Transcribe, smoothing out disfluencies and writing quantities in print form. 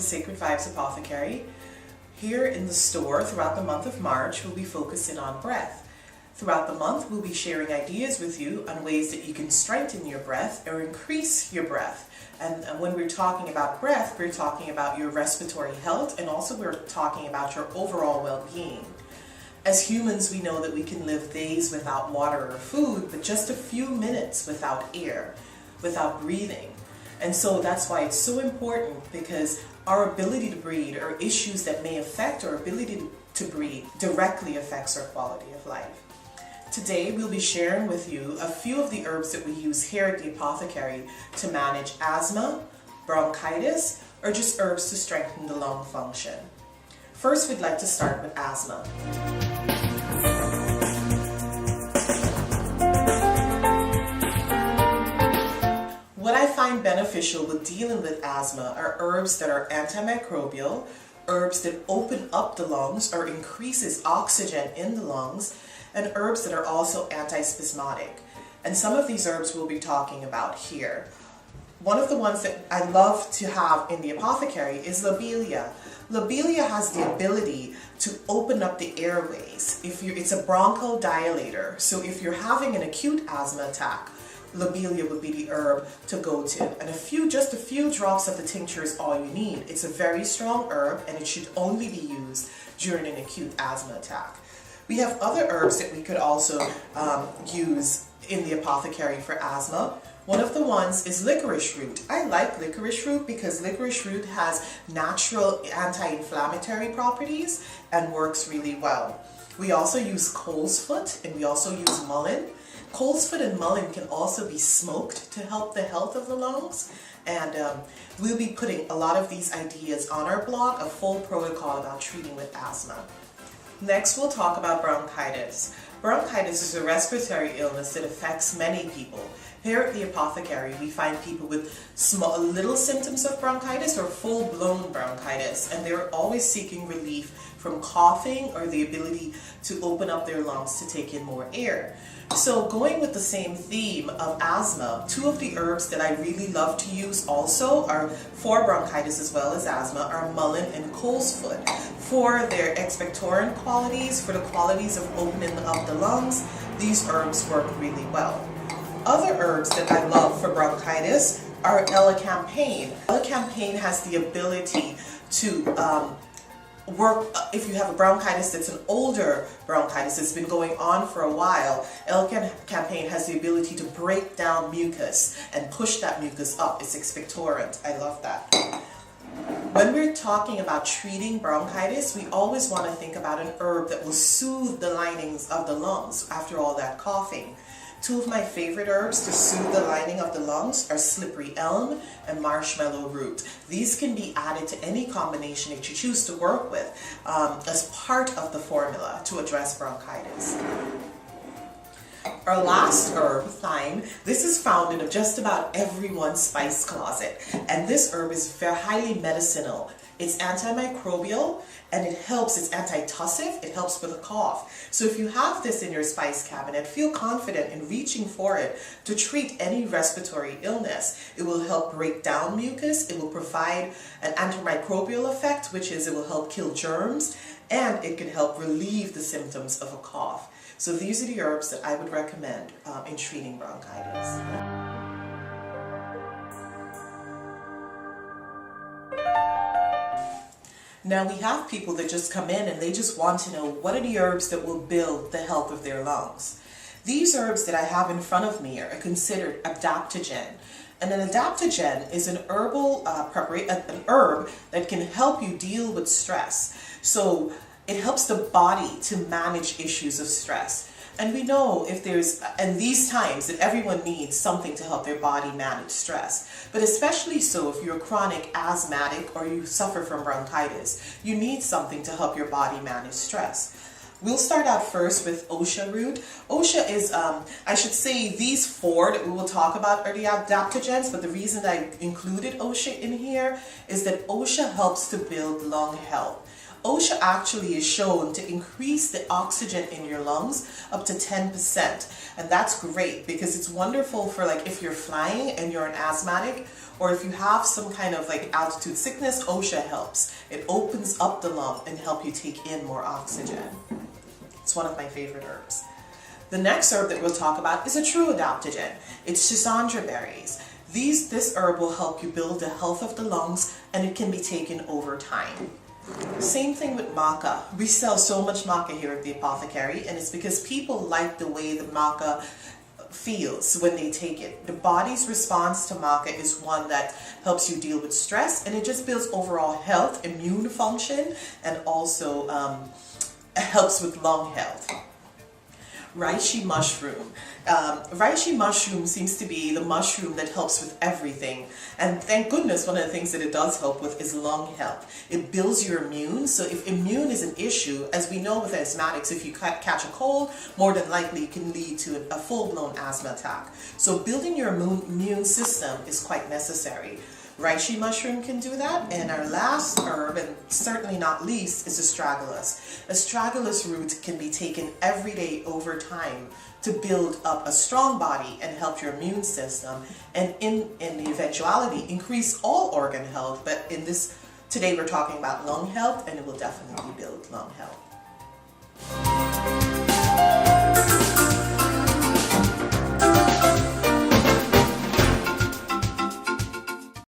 Sacred Vibes Apothecary. Here in the store throughout the month of March, we'll be focusing on breath. Throughout the month, we'll be sharing ideas with you on ways that you can strengthen your breath or increase your breath. And when we're talking about breath, we're talking about your respiratory health, and also we're talking about your overall well-being. As humans, we know that we can live days without water or food, but just a few minutes without air, without breathing. And so that's why it's so important, because our ability to breathe or issues that may affect our ability to breathe directly affects our quality of life. Today we'll be sharing with you a few of the herbs that we use here at the apothecary to manage asthma, bronchitis, or just herbs to strengthen the lung function. First, we'd like to start with asthma. What I find beneficial with dealing with asthma are herbs that are antimicrobial, herbs that open up the lungs or increases oxygen in the lungs, and herbs that are also antispasmodic. And some of these herbs we'll be talking about here. One of the ones that I love to have in the apothecary is lobelia. Lobelia has the ability to open up the airways. It's a bronchodilator. So if you're having an acute asthma attack, lobelia would be the herb to go to. And just a few drops of the tincture is all you need. It's a very strong herb, and it should only be used during an acute asthma attack. We have other herbs that we could also use in the apothecary for asthma. One of the ones is licorice root. I like licorice root because licorice root has natural anti-inflammatory properties and works really well. We also use colesfoot, and we also use mullein. Colesfoot and mullein can also be smoked to help the health of the lungs. And we'll be putting a lot of these ideas on our blog, a full protocol about treating with asthma. Next, we'll talk about bronchitis. Bronchitis is a respiratory illness that affects many people. Here at the apothecary, we find people with little symptoms of bronchitis or full-blown bronchitis, and they're always seeking relief from coughing or the ability to open up their lungs to take in more air. So going with the same theme of asthma, two of the herbs that I really love to use also are for bronchitis as well as asthma are mullein and colesfoot. For their expectorant qualities, for the qualities of opening up the lungs, these herbs work really well. Other herbs that I love for bronchitis are elecampane. Elecampane has the ability to work, if you have a bronchitis that's an older bronchitis that's been going on for a while, elecampane has the ability to break down mucus and push that mucus up. It's expectorant. I love that. When we're talking about treating bronchitis, we always want to think about an herb that will soothe the linings of the lungs after all that coughing. Two of my favorite herbs to soothe the lining of the lungs are slippery elm and marshmallow root. These can be added to any combination that you choose to work with as part of the formula to address bronchitis. Our last herb, thyme, this is found in just about everyone's spice closet. And this herb is very highly medicinal. It's antimicrobial, and it's antitussive, it helps with a cough. So if you have this in your spice cabinet, feel confident in reaching for it to treat any respiratory illness. It will help break down mucus, it will provide an antimicrobial effect, which is it will help kill germs, and it can help relieve the symptoms of a cough. So these are the herbs that I would recommend in treating bronchitis. Now we have people that just come in and they just want to know what are the herbs that will build the health of their lungs. These herbs that I have in front of me are considered adaptogen. And an adaptogen is an herbal an herb that can help you deal with stress. So it helps the body to manage issues of stress. And we know in these times that everyone needs something to help their body manage stress. But especially so if you're a chronic asthmatic or you suffer from bronchitis, you need something to help your body manage stress. We'll start out first with osha root. Osha is, I should say these four that we will talk about are the adaptogens, but the reason I included osha in here is that osha helps to build lung health. OSHA actually is shown to increase the oxygen in your lungs up to 10%. And that's great because it's wonderful for like if you're flying and you're an asthmatic, or if you have some kind of like altitude sickness, OSHA helps. It opens up the lung and help you take in more oxygen. It's one of my favorite herbs. The next herb that we'll talk about is a true adaptogen. It's schisandra berries. This herb will help you build the health of the lungs, and it can be taken over time. Same thing with maca. We sell so much maca here at the apothecary, and it's because people like the way the maca feels when they take it. The body's response to maca is one that helps you deal with stress, and it just builds overall health, immune function, and also helps with lung health. Reishi mushroom. Reishi mushroom seems to be the mushroom that helps with everything. And thank goodness one of the things that it does help with is lung health. It builds your immune. So if immune is an issue, as we know with asthmatics, if you catch a cold, more than likely it can lead to a full-blown asthma attack. So building your immune system is quite necessary. Reishi mushroom can do that, and our last herb, and certainly not least, is astragalus. Astragalus root can be taken every day over time to build up a strong body and help your immune system, and in the eventuality, increase all organ health. But in this, today we're talking about lung health, and it will definitely build lung health.